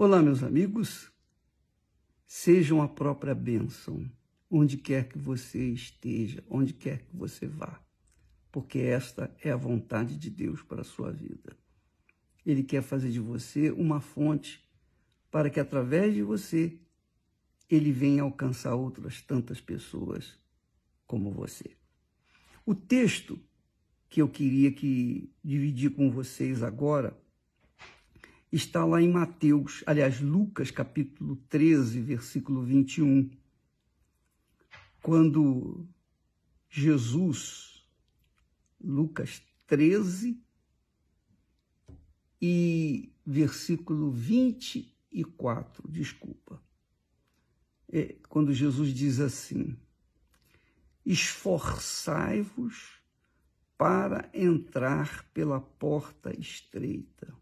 Olá, meus amigos, sejam a própria bênção, onde quer que você esteja, onde quer que você vá, porque esta é a vontade de Deus para a sua vida. Ele quer fazer de você uma fonte para que, através de você, ele venha alcançar outras tantas pessoas como você. O texto que eu queria dividir com vocês agora está lá em Mateus, aliás, Lucas, capítulo 13, versículo 21, quando Jesus, Lucas 13 e versículo 24, desculpa, quando Jesus diz assim: esforçai-vos para entrar pela porta estreita.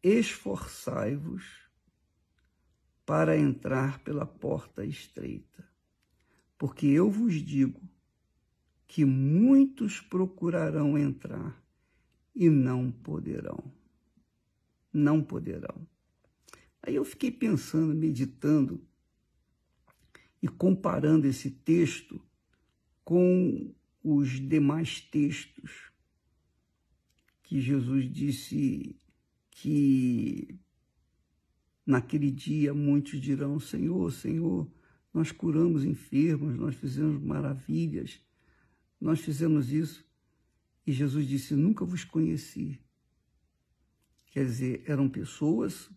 Esforçai-vos para entrar pela porta estreita, porque eu vos digo que muitos procurarão entrar e não poderão. Não poderão. Aí eu fiquei pensando, meditando e comparando esse texto com os demais textos que Jesus disse que naquele dia muitos dirão: Senhor, Senhor, nós curamos enfermos, nós fizemos maravilhas, nós fizemos isso. E Jesus disse: nunca vos conheci. Quer dizer, eram pessoas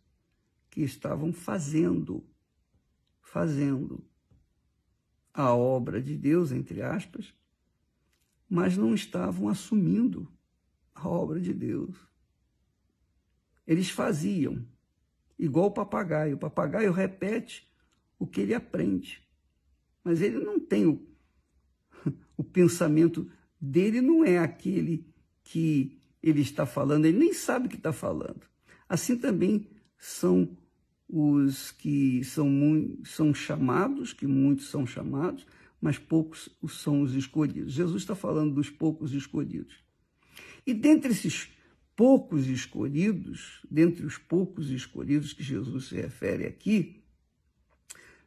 que estavam fazendo a obra de Deus, entre aspas, mas não estavam assumindo a obra de Deus. Eles faziam, igual o papagaio. O papagaio repete o que ele aprende, mas ele não tem o pensamento dele, não é aquele que ele está falando, ele nem sabe o que está falando. Assim também são os que são chamados, que muitos são chamados, mas poucos são os escolhidos. Jesus está falando dos poucos escolhidos. E dentre esses poucos escolhidos, dentre os poucos escolhidos que Jesus se refere aqui,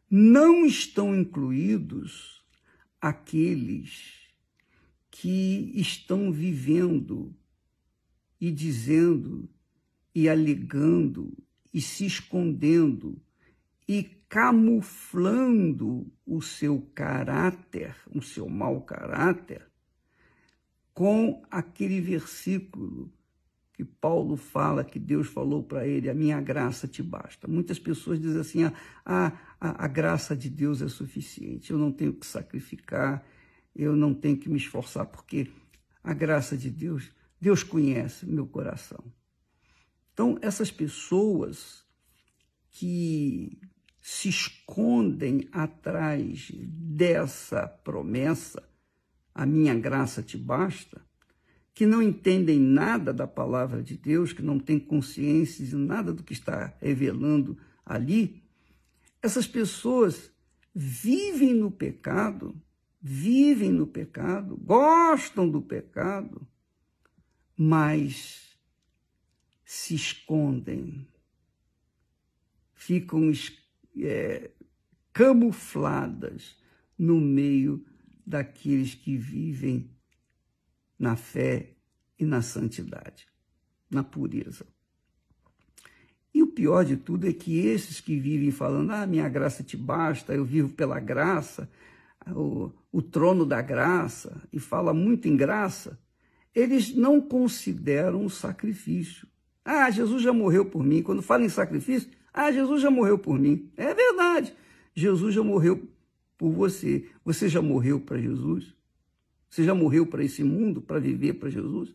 não estão incluídos aqueles que estão vivendo e dizendo e alegando e se escondendo e camuflando o seu caráter, o seu mau caráter, com aquele versículo que Paulo fala, que Deus falou para ele: a minha graça te basta. Muitas pessoas dizem assim: a graça de Deus é suficiente, eu não tenho que sacrificar, eu não tenho que me esforçar, porque a graça de Deus, Deus conhece meu coração. Então, essas pessoas que se escondem atrás dessa promessa, a minha graça te basta, que não entendem nada da palavra de Deus, que não têm consciência de nada do que está revelando ali, essas pessoas vivem no pecado, gostam do pecado, mas se escondem, ficam camufladas no meio daqueles que vivem na fé e na santidade, na pureza. E o pior de tudo é que esses que vivem falando: minha graça te basta, eu vivo pela graça, o trono da graça, e fala muito em graça, eles não consideram o sacrifício. Jesus já morreu por mim. Quando fala em sacrifício, Jesus já morreu por mim. É verdade, Jesus já morreu por você. Você já morreu para Jesus? Você já morreu para esse mundo, para viver para Jesus?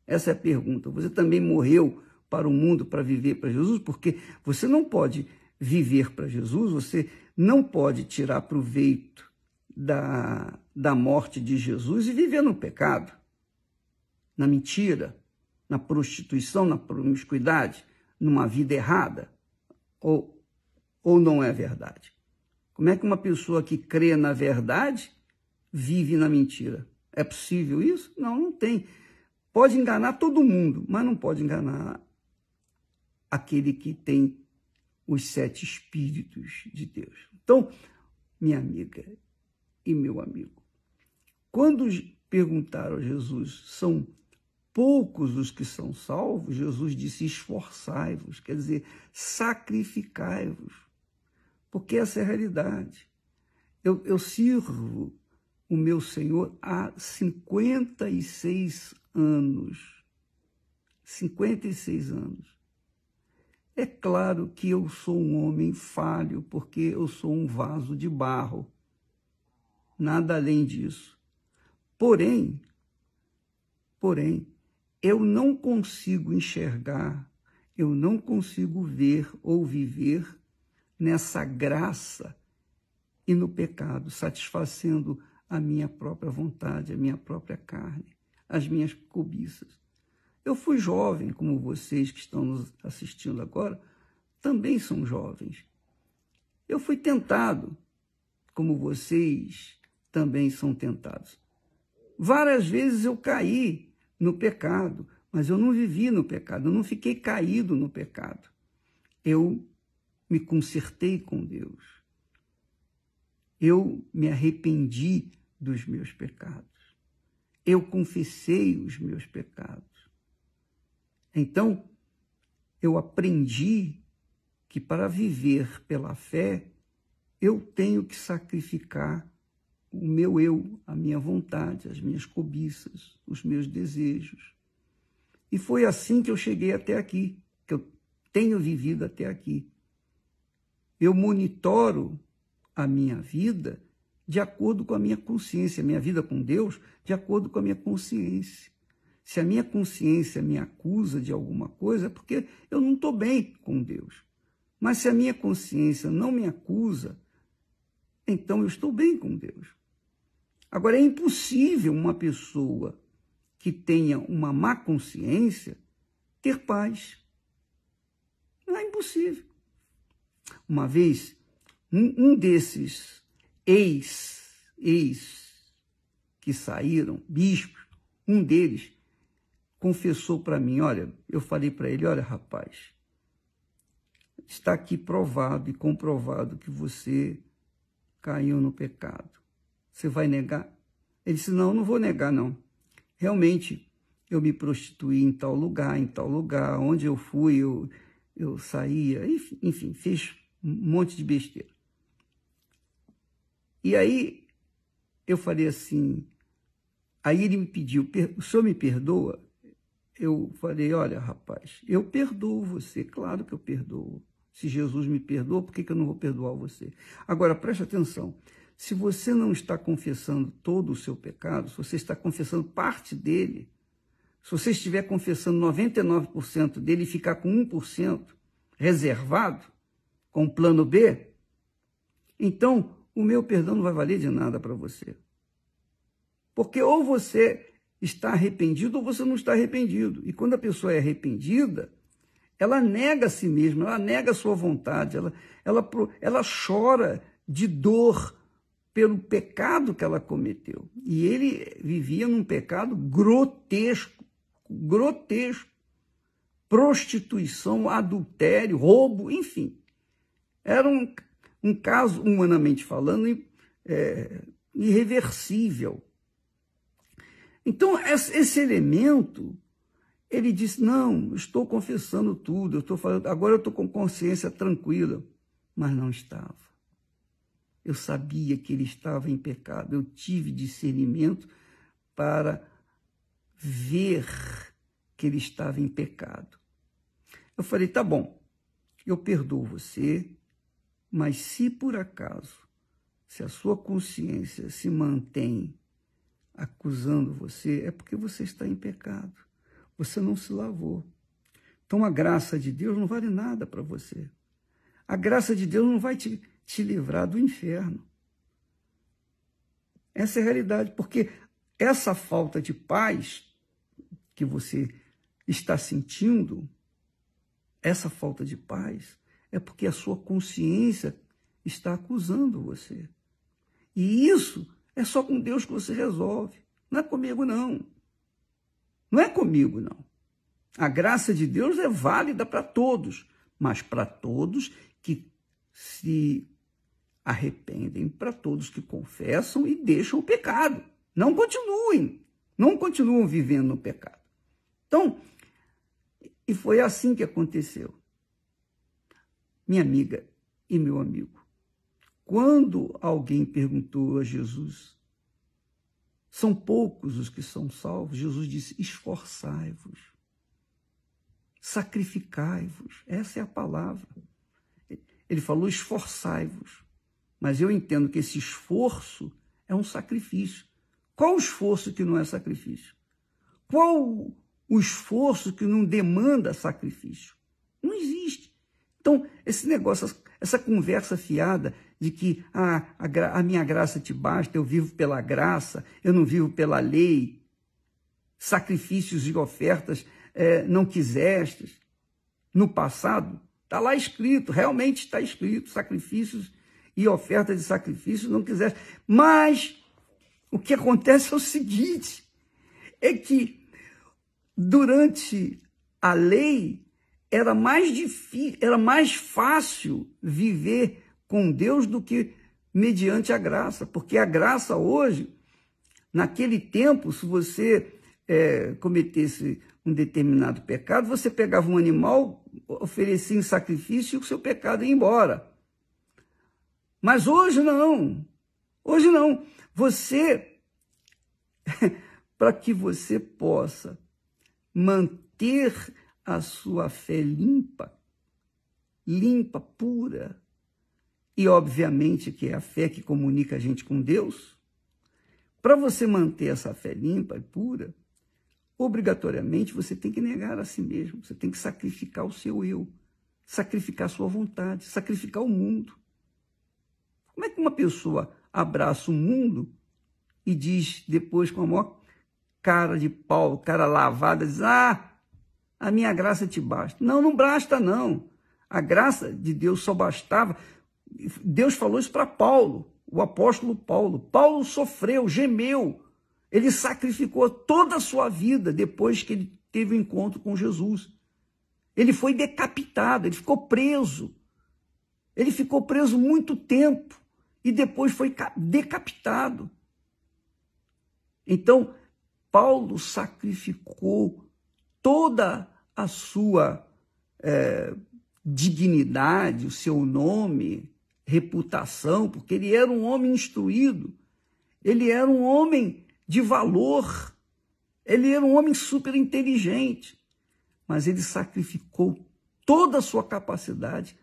Essa é a pergunta. Você também morreu para o mundo, para viver para Jesus? Porque você não pode viver para Jesus, você não pode tirar proveito da morte de Jesus e viver no pecado, na mentira, na prostituição, na promiscuidade, numa vida errada. Ou não é verdade? Como é que uma pessoa que crê na verdade vive na mentira? É possível isso? Não, não tem. Pode enganar todo mundo, mas não pode enganar aquele que tem os 7 Espíritos de Deus. Então, minha amiga e meu amigo, quando perguntaram a Jesus, são poucos os que são salvos, Jesus disse, esforçai-vos, quer dizer, sacrificai-vos, porque essa é a realidade. Eu sirvo o meu Senhor há 56 anos. 56 anos. É claro que eu sou um homem falho, porque eu sou um vaso de barro. Nada além disso. Porém, eu não consigo enxergar, eu não consigo ver ou viver nessa graça e no pecado, satisfazendo a minha própria vontade, a minha própria carne, as minhas cobiças. Eu fui jovem, como vocês que estão nos assistindo agora, também são jovens. Eu fui tentado, como vocês também são tentados. Várias vezes eu caí no pecado, mas eu não vivi no pecado, eu não fiquei caído no pecado. Eu me consertei com Deus. Eu me arrependi dos meus pecados. Eu confessei os meus pecados. Então, eu aprendi que para viver pela fé, eu tenho que sacrificar o meu eu, a minha vontade, as minhas cobiças, os meus desejos. E foi assim que eu cheguei até aqui, que eu tenho vivido até aqui. Eu monitoro a minha vida de acordo com a minha consciência, a minha vida com Deus, de acordo com a minha consciência. Se a minha consciência me acusa de alguma coisa, é porque eu não estou bem com Deus. Mas se a minha consciência não me acusa, então eu estou bem com Deus. Agora, é impossível uma pessoa que tenha uma má consciência ter paz. Não é impossível. Uma vez, um desses ex que saíram, bispos, um deles confessou para mim, olha, eu falei para ele, olha, rapaz, está aqui provado e comprovado que você caiu no pecado. Você vai negar? Ele disse, não vou negar, não. Realmente, eu me prostituí em tal lugar, onde eu fui, eu saía, enfim, fiz um monte de besteira. E aí, eu falei assim, aí ele me pediu, o senhor me perdoa? Eu falei, olha, rapaz, eu perdoo você, claro que eu perdoo. Se Jesus me perdoa, por que eu não vou perdoar você? Agora, preste atenção, se você não está confessando todo o seu pecado, se você está confessando parte dele, se você estiver confessando 99% dele e ficar com 1% reservado, com plano B, então o meu perdão não vai valer de nada para você. Porque ou você está arrependido ou você não está arrependido. E quando a pessoa é arrependida, ela nega a si mesma, ela nega a sua vontade, ela chora de dor pelo pecado que ela cometeu. E ele vivia num pecado grotesco, prostituição, adultério, roubo, enfim. Era um caso, humanamente falando, irreversível. Então, esse elemento, ele disse, não, estou confessando tudo, agora eu estou com consciência tranquila, mas não estava. Eu sabia que ele estava em pecado, eu tive discernimento para ver que ele estava em pecado. Eu falei, tá bom, eu perdoo você, mas se por acaso, se a sua consciência se mantém acusando você, é porque você está em pecado. Você não se lavou. Então a graça de Deus não vale nada para você. A graça de Deus não vai te livrar do inferno. Essa é a realidade, porque essa falta de paz que você está sentindo, essa falta de paz, é porque a sua consciência está acusando você. E isso é só com Deus que você resolve. Não é comigo, não. Não é comigo, não. A graça de Deus é válida para todos, mas para todos que se arrependem, para todos que confessam e deixam o pecado. Não continuam vivendo no pecado. Então, e foi assim que aconteceu. Minha amiga e meu amigo, quando alguém perguntou a Jesus, são poucos os que são salvos, Jesus disse, esforçai-vos, sacrificai-vos, essa é a palavra. Ele falou esforçai-vos, mas eu entendo que esse esforço é um sacrifício. Qual o esforço que não é sacrifício? Qual o esforço que não demanda sacrifício? Não existe. Então, esse negócio, essa conversa fiada de que a minha graça te basta, eu vivo pela graça, eu não vivo pela lei, sacrifícios e ofertas não quisestes. No passado, está lá escrito, realmente está escrito, sacrifícios e ofertas de sacrifícios não quisestes. Mas o que acontece é o seguinte, é que durante a lei era mais difícil, era mais fácil viver com Deus do que mediante a graça, porque a graça hoje, naquele tempo, se você cometesse um determinado pecado, você pegava um animal, oferecia em sacrifício e o seu pecado ia embora. Mas hoje não. Hoje não. Você, para que você possa manter a sua fé limpa, pura, e obviamente que é a fé que comunica a gente com Deus, para você manter essa fé limpa e pura, obrigatoriamente você tem que negar a si mesmo, você tem que sacrificar o seu eu, sacrificar a sua vontade, sacrificar o mundo. Como é que uma pessoa abraça o mundo e diz depois com a maior cara de pau, cara lavada, diz, a minha graça te basta. Não, não basta não. A graça de Deus só bastava. Deus falou isso para Paulo, o apóstolo Paulo. Paulo sofreu, gemeu. Ele sacrificou toda a sua vida depois que ele teve o um encontro com Jesus. Ele foi decapitado, ele ficou preso. Ele ficou preso muito tempo e depois foi decapitado. Então, Paulo sacrificou toda a sua dignidade, o seu nome, reputação, porque ele era um homem instruído, ele era um homem de valor, ele era um homem super inteligente, mas ele sacrificou toda a sua capacidade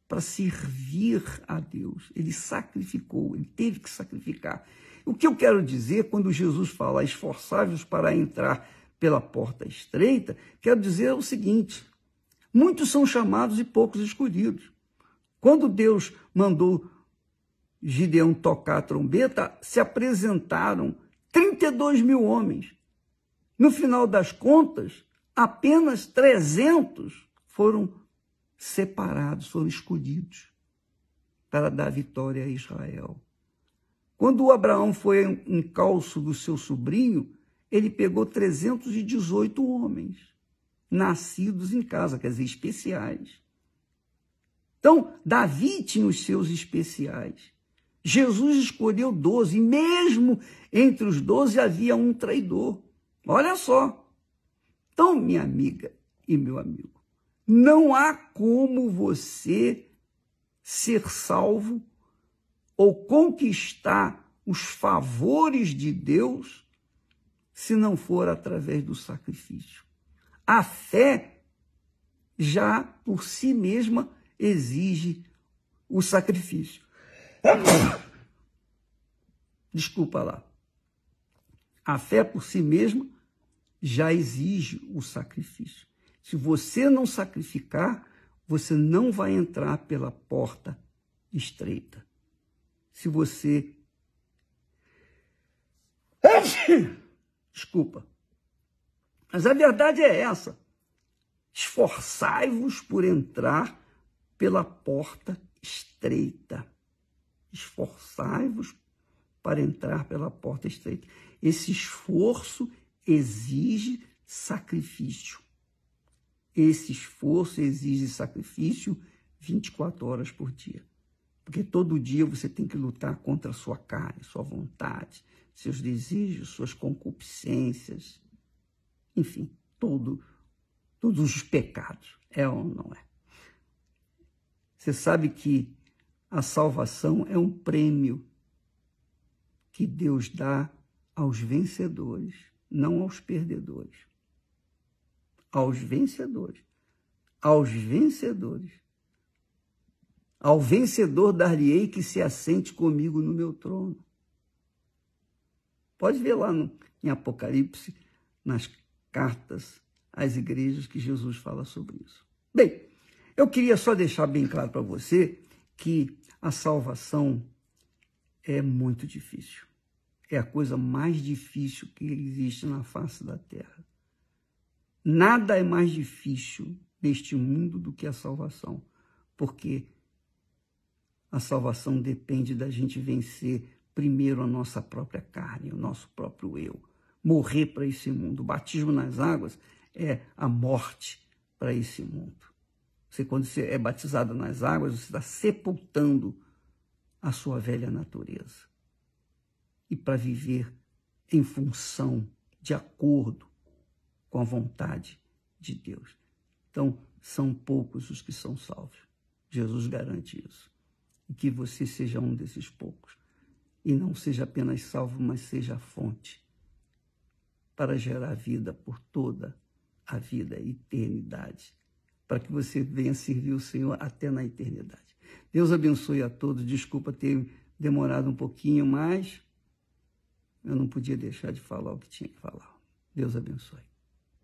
para servir a Deus. Ele sacrificou, ele teve que sacrificar. O que eu quero dizer quando Jesus fala esforçai-vos para entrar pela porta estreita, quero dizer o seguinte, muitos são chamados e poucos escolhidos. Quando Deus mandou Gideão tocar a trombeta, se apresentaram 32 mil homens. No final das contas, apenas 300 foram separados, foram escolhidos para dar vitória a Israel. Quando o Abraão foi em encalço do seu sobrinho, ele pegou 318 homens, nascidos em casa, quer dizer, especiais. Então, Davi tinha os seus especiais. Jesus escolheu 12, e mesmo entre os 12 havia um traidor. Olha só. Então, minha amiga e meu amigo, não há como você ser salvo ou conquistar os favores de Deus se não for através do sacrifício. A fé já por si mesma exige o sacrifício. Desculpa lá. A fé por si mesma já exige o sacrifício. Se você não sacrificar, você não vai entrar pela porta estreita. Se você... Desculpa. Mas a verdade é essa. Esforçai-vos por entrar pela porta estreita. Esforçai-vos para entrar pela porta estreita. Esse esforço exige sacrifício. esse esforço exige sacrifício 24 horas por dia. Porque todo dia você tem que lutar contra a sua carne, sua vontade, seus desejos, suas concupiscências, enfim, todos os pecados. É ou não é? Você sabe que a salvação é um prêmio que Deus dá aos vencedores, não aos perdedores. Aos vencedores. Aos vencedores. Ao vencedor dar-lhe-ei que se assente comigo no meu trono. Pode ver lá em Apocalipse, nas cartas às igrejas, que Jesus fala sobre isso. Bem, eu queria só deixar bem claro para você que a salvação é muito difícil. É a coisa mais difícil que existe na face da terra. Nada é mais difícil neste mundo do que a salvação, porque a salvação depende da gente vencer primeiro a nossa própria carne, o nosso próprio eu, morrer para esse mundo. O batismo nas águas é a morte para esse mundo. Quando você é batizado nas águas, você está sepultando a sua velha natureza. E para viver em função, de acordo com a vontade de Deus. Então, são poucos os que são salvos. Jesus garante isso. E que você seja um desses poucos. E não seja apenas salvo, mas seja a fonte para gerar vida por toda a vida, a eternidade. Para que você venha servir o Senhor até na eternidade. Deus abençoe a todos. Desculpa ter demorado um pouquinho, mas eu não podia deixar de falar o que tinha que falar. Deus abençoe.